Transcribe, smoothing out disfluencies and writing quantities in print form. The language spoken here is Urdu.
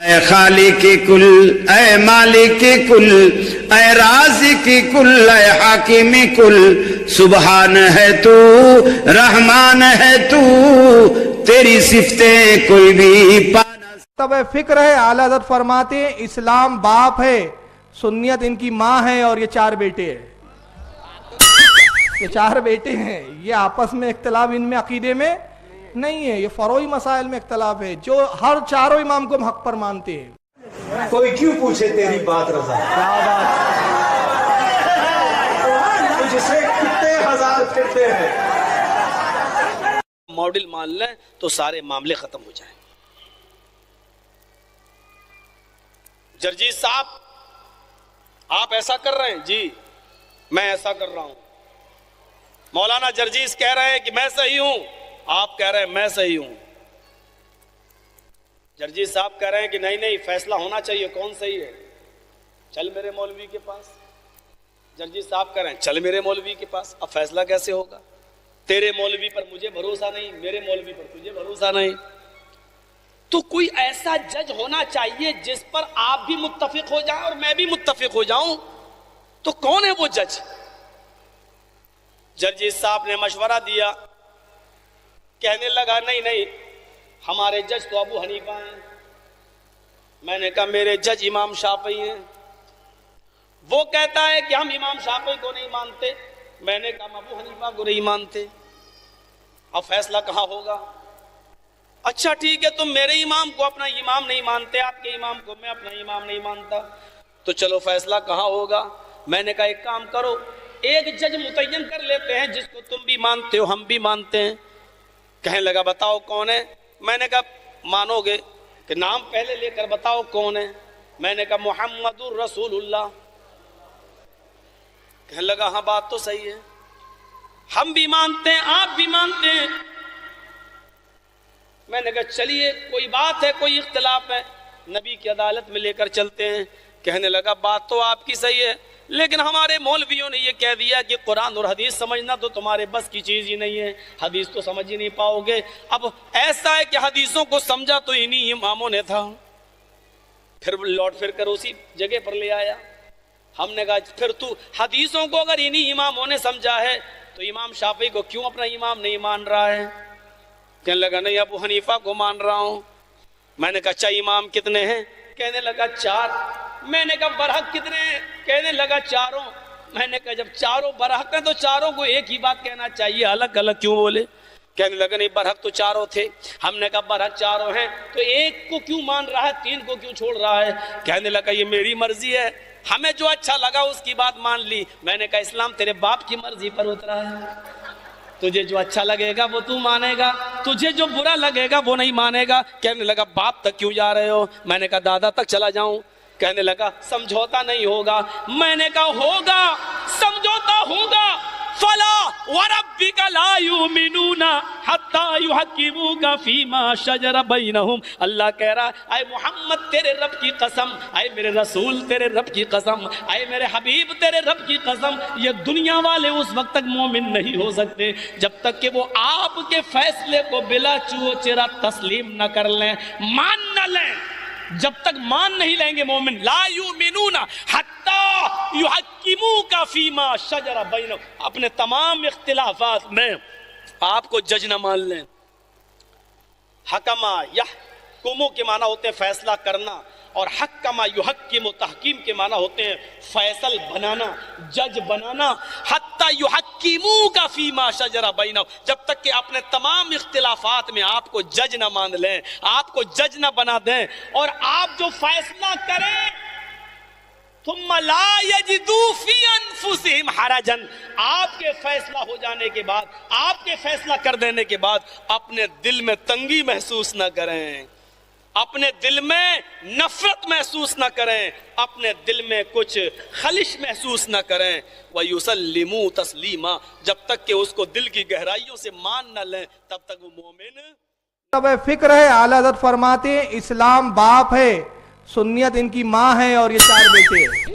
اے خالق کل، اے مالک کل، اے رازق کل، اے حاکم کل، سبحان ہے تو، رحمان ہے تو، تیری صفتیں کوئی بھی پا نہ سکتا۔ تب فکر ہے اعلیٰ حضرت فرماتے ہیں اسلام باپ ہے، سنیت ان کی ماں ہے، اور یہ چار بیٹے ہیں۔ یہ چار بیٹے ہیں، یہ آپس میں اختلاف ان میں عقیدے میں نہیں ہے، یہ فروعی مسائل میں اختلاف ہے، جو ہر چاروں امام کو ہم حق پر مانتے ہیں۔ کوئی کیوں پوچھے تیری بات رضا، تجھ سے کتنے ہزار پھرتے ہیں۔ ماڈل مان لیں تو سارے معاملے ختم ہو جائیں۔ جرجیت صاحب آپ ایسا کر رہے ہیں، جی میں ایسا کر رہا ہوں۔ مولانا جرجیت کہہ رہے ہیں کہ میں صحیح ہوں، آپ کہہ رہے ہیں میں صحیح ہوں۔ جرجیت صاحب کہہ رہے ہیں کہ نہیں نہیں فیصلہ ہونا چاہیے، کون صحیح ہے، چل میرے مولوی کے پاس۔ جرجیت صاحب کہہ رہے ہیں چل میرے مولوی کے پاس۔ اب فیصلہ کیسے ہوگا؟ تیرے مولوی پر مجھے بھروسہ نہیں، میرے مولوی پر تجھے بھروسہ نہیں، تو کوئی ایسا جج ہونا چاہیے جس پر آپ بھی متفق ہو جائیں اور میں بھی متفق ہو جاؤں۔ تو کون ہے وہ جج؟ جرجیت صاحب نے مشورہ دیا، کہنے لگا نہیں نہیں ہمارے جج تو ابو حنیفہ ہیں۔ میں نے کہا میرے جج امام شافعی ہیں۔ وہ کہتا ہے کہ ہم امام شافعی کو نہیں مانتے، میں نے کہا ہم ابو حنیفہ کو نہیں مانتے۔ اب فیصلہ کہاں ہوگا؟ اچھا ٹھیک ہے، تم میرے امام کو اپنا امام نہیں مانتے، آپ کے امام کو میں اپنا امام نہیں مانتا، تو چلو فیصلہ کہاں ہوگا؟ میں نے کہا ایک کام کرو، ایک جج متعین کر لیتے ہیں جس کو تم بھی مانتے ہو ہم بھی مانتے ہیں۔ کہنے لگا بتاؤ کون ہے؟ میں نے کہا مانو گے کہ نام پہلے لے کر بتاؤ کون ہے؟ میں نے کہا محمد الرسول اللہ۔ کہنے لگا ہاں بات تو صحیح ہے، ہم بھی مانتے ہیں آپ بھی مانتے ہیں۔ میں نے کہا چلیے کوئی بات ہے، کوئی اختلاف ہے، نبی کی عدالت میں لے کر چلتے ہیں۔ کہنے لگا بات تو آپ کی صحیح ہے، لیکن ہمارے مولویوں نے یہ کہہ دیا کہ قرآن اور حدیث سمجھنا تو تمہارے بس کی چیز ہی نہیں ہے، حدیث تو سمجھ ہی نہیں پاؤ گے۔ اب ایسا ہے کہ حدیثوں کو سمجھا تو انہی اماموں نے تھا۔ پھر لوٹ پھر کر اسی جگہ پر لے آیا۔ ہم نے کہا پھر تو حدیثوں کو اگر انہی اماموں نے سمجھا ہے تو امام شافعی کو کیوں اپنا امام نہیں مان رہا ہے؟ کہنے لگا نہیں ابو حنیفہ کو مان رہا ہوں۔ میں نے کہا اچھا امام کتنے ہیں؟ کہنے لگا چار۔ میں نے کہا برحق کتنے ہیں؟ کہنے لگا چاروں۔ میں نے کہا جب چاروں برحق ہیں تو چاروں کو ایک ہی بات کہنا چاہیے، الگ الگ کیوں بولے؟ کہنے لگا نہیں برحق تو چاروں تھے۔ ہم نے کہا برحق چاروں ہیں تو ایک کو کیوں مان رہا ہے، تین کو کیوں چھوڑ رہا ہے؟ کہنے لگا یہ میری مرضی ہے، ہمیں جو اچھا لگا اس کی بات مان لی۔ میں نے کہا اسلام تیرے باپ کی مرضی پر اترا ہے، تجھے جو اچھا لگے گا وہ تو مانے گا، تجھے جو برا لگے گا وہ نہیں مانے گا۔ کہنے لگا باپ تک کیوں جا رہے ہو؟ میں نے کہا دادا تک چلا جاؤں۔ کہنے لگا سمجھوتا نہیں ہوگا۔ میں نے کہا ہوگا، سمجھوتا ہوگا۔ فلا وربک لا یؤمنون حتی یحکموک فیما شجر بینہم۔ اللہ کہہ رہا اے محمد تیرے رب کی قسم، اے میرے رسول تیرے رب کی قسم، اے میرے حبیب تیرے رب کی قسم، یہ دنیا والے اس وقت تک مومن نہیں ہو سکتے جب تک کہ وہ آپ کے فیصلے کو بلا چو چرا تسلیم نہ کر لیں، مان نہ لیں۔ جب تک مان نہیں لیں گے مومن، لا یؤمنون حتی یحکموک فیما شجر بینہم، اپنے تمام اختلافات میں آپ کو جج نہ مان لیں۔ حکما یحکمو کے معنی ہوتے ہیں فیصلہ کرنا، اور حکما یحکم تحکیم کے معنی ہوتے ہیں فیصل بنانا، جج بنانا۔ حتی یحکموک فیما شجر بینہم، جب تک کہ اپنے تمام اختلافات میں آپ کو جج نہ مان لیں، آپ کو جج نہ بنا دیں، اور آپ جو فیصلہ کریں ثم لا یجدوا فی انفسہم حرجا، آپ کے فیصلہ ہو جانے کے بعد، آپ کے فیصلہ کر دینے کے بعد اپنے دل میں تنگی محسوس نہ کریں، اپنے دل میں نفرت محسوس نہ کریں، اپنے دل میں کچھ خلش محسوس نہ کریں۔ وَيُسَلِّمُوا تَسْلِيمًا، جب تک کہ اس کو دل کی گہرائیوں سے مان نہ لیں تب تک وہ مومن۔ تب فکر ہے اعلیٰ حضرت فرماتے ہیں اسلام باپ ہے، سنیت ان کی ماں ہے، اور یہ چار بیٹے ہیں۔